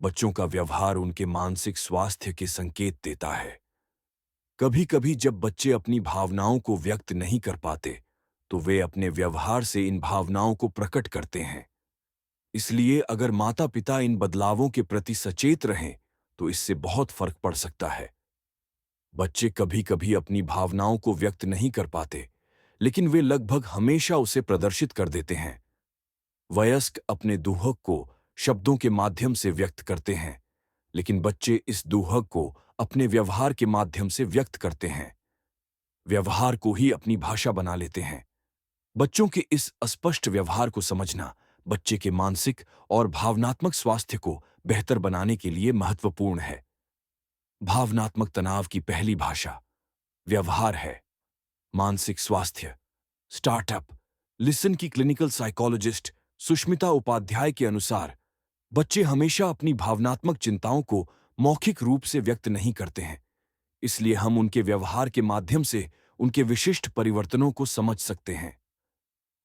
बच्चों का व्यवहार उनके मानसिक स्वास्थ्य के संकेत देता है। कभी कभी जब बच्चे अपनी भावनाओं को व्यक्त नहीं कर पाते, तो वे अपने व्यवहार से इन भावनाओं को प्रकट करते हैं। इसलिए अगर माता पिता इन बदलावों के प्रति सचेत रहें, तो इससे बहुत फर्क पड़ सकता है। बच्चे कभी कभी अपनी भावनाओं को व्यक्त नहीं कर पाते, लेकिन वे लगभग हमेशा उसे प्रदर्शित कर देते हैं। वयस्क अपने दुहक को शब्दों के माध्यम से व्यक्त करते हैं, लेकिन बच्चे इस दुहक को अपने व्यवहार के माध्यम से व्यक्त करते हैं। व्यवहार को ही अपनी भाषा बना लेते हैं। बच्चों के इस अस्पष्ट व्यवहार को समझना बच्चे के मानसिक और भावनात्मक स्वास्थ्य को बेहतर बनाने के लिए महत्वपूर्ण है। भावनात्मक तनाव की पहली भाषा व्यवहार है। मानसिक स्वास्थ्य स्टार्टअप लिसन की क्लिनिकल साइकोलॉजिस्ट सुष्मिता उपाध्याय के अनुसार, बच्चे हमेशा अपनी भावनात्मक चिंताओं को मौखिक रूप से व्यक्त नहीं करते हैं। इसलिए हम उनके व्यवहार के माध्यम से उनके विशिष्ट परिवर्तनों को समझ सकते हैं।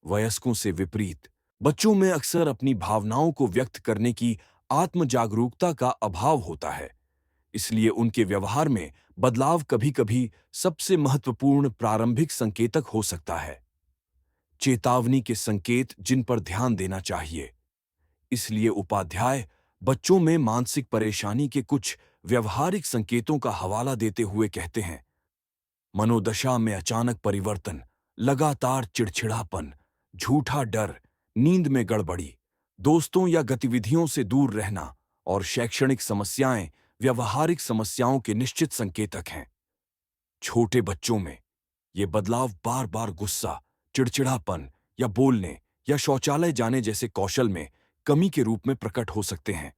वयस्कों से विपरीत, बच्चों में अक्सर अपनी भावनाओं को व्यक्त करने की आत्म जागरूकता का अभाव होता है। इसलिए उनके व्यवहार में बदलाव कभी-कभी सबसे महत्वपूर्ण प्रारंभिक संकेतक हो सकता है। चेतावनी के संकेत जिन पर ध्यान देना चाहिए। इसलिए उपाध्याय बच्चों में मानसिक परेशानी के कुछ व्यवहारिक संकेतों का हवाला देते हुए कहते हैं। मनोदशा में अचानक परिवर्तन, लगातार चिड़चिड़ापन, झूठा डर, नींद में गड़बड़ी, दोस्तों या गतिविधियों से दूर रहना और शैक्षणिक समस्याएं व्यवहारिक समस्याओं के निश्चित संकेतक हैं। छोटे बच्चों में ये बदलाव बार बार गुस्सा, चिड़चिड़ापन या बोलने या शौचालय जाने जैसे कौशल में कमी के रूप में प्रकट हो सकते हैं।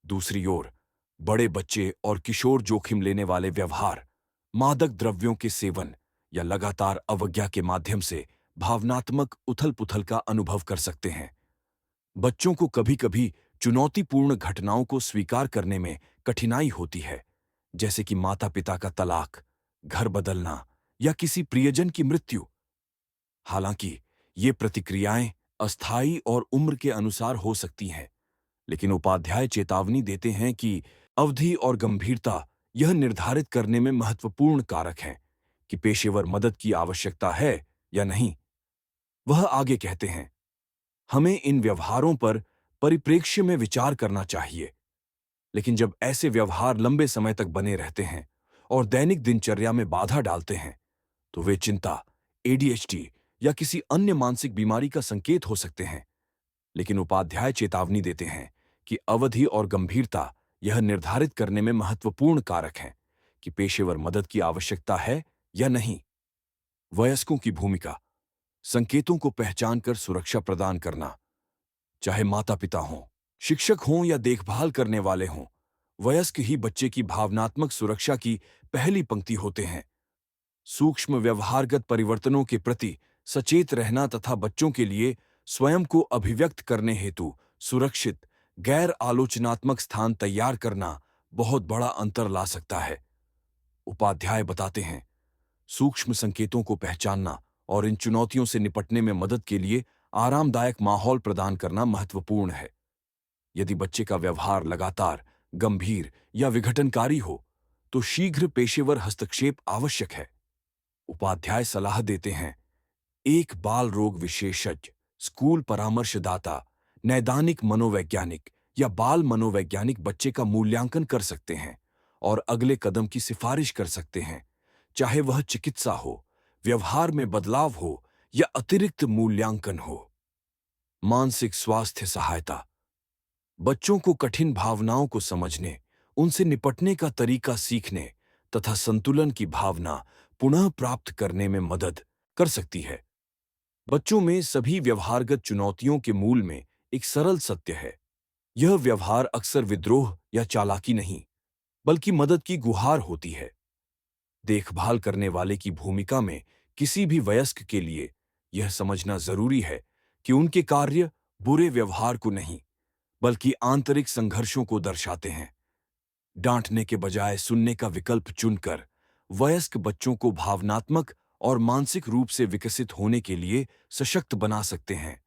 दूसरी ओर, बड़े बच्चे और किशोर जोखिम लेने वाले व्यवहार, मादक द्रव्यों के सेवन या लगातार अवज्ञा के माध्यम से भावनात्मक उथल-पुथल का अनुभव कर सकते हैं। बच्चों को कभी-कभी चुनौतीपूर्ण घटनाओं को स्वीकार करने में कठिनाई होती है, जैसे कि माता-पिता का तलाक, घर बदलना या किसी प्रियजन की मृत्यु। हालांकि ये प्रतिक्रियाएं अस्थायी और उम्र के अनुसार हो सकती हैं, लेकिन उपाध्याय चेतावनी देते हैं कि अवधि और गंभीरता यह निर्धारित करने में महत्वपूर्ण कारक हैं कि पेशेवर मदद की आवश्यकता है या नहीं। वह आगे कहते हैं, हमें इन व्यवहारों पर परिप्रेक्ष्य में विचार करना चाहिए, लेकिन जब ऐसे व्यवहार लंबे समय तक बने रहते हैं और दैनिक दिनचर्या में बाधा डालते हैं, तो वे चिंता, एडीएचडी या किसी अन्य मानसिक बीमारी का संकेत हो सकते हैं। लेकिन उपाध्याय चेतावनी देते हैं कि अवधि और गंभीरता यह निर्धारित करने में महत्वपूर्ण कारक हैं कि पेशेवर मदद की आवश्यकता है या नहीं। वयस्कों की भूमिका संकेतों को पहचान कर सुरक्षा प्रदान करना। चाहे माता-पिता हों, शिक्षक हों या देखभाल करने वाले हों, वयस्क ही बच्चे की भावनात्मक सुरक्षा की पहली पंक्ति होते हैं। सूक्ष्म व्यवहारगत परिवर्तनों के प्रति सचेत रहना तथा बच्चों के लिए स्वयं को अभिव्यक्त करने हेतु सुरक्षित, गैर आलोचनात्मक स्थान तैयार करना बहुत बड़ा अंतर ला सकता है। उपाध्याय बताते हैं, सूक्ष्म संकेतों को पहचानना और इन चुनौतियों से निपटने में मदद के लिए आरामदायक माहौल प्रदान करना महत्वपूर्ण है। यदि बच्चे का व्यवहार लगातार गंभीर या विघटनकारी हो, तो शीघ्र पेशेवर हस्तक्षेप आवश्यक है। उपाध्याय सलाह देते हैं, एक बाल रोग विशेषज्ञ, स्कूल परामर्शदाता, नैदानिक मनोवैज्ञानिक या बाल मनोवैज्ञानिक बच्चे का मूल्यांकन कर सकते हैं और अगले कदम की सिफारिश कर सकते हैं, चाहे वह चिकित्सा हो, व्यवहार में बदलाव हो या अतिरिक्त मूल्यांकन हो। मानसिक स्वास्थ्य सहायता बच्चों को कठिन भावनाओं को समझने, उनसे निपटने का तरीका सीखने तथा संतुलन की भावना पुनः प्राप्त करने में मदद कर सकती है। बच्चों में सभी व्यवहारगत चुनौतियों के मूल में एक सरल सत्य है। यह व्यवहार अक्सर विद्रोह या चालाकी नहीं, बल्कि मदद की गुहार होती है। देखभाल करने वाले की भूमिका में किसी भी वयस्क के लिए यह समझना जरूरी है कि उनके कार्य बुरे व्यवहार को नहीं, बल्कि आंतरिक संघर्षों को दर्शाते हैं। डांटने के बजाय सुनने का विकल्प चुनकर वयस्क बच्चों को भावनात्मक और मानसिक रूप से विकसित होने के लिए सशक्त बना सकते हैं।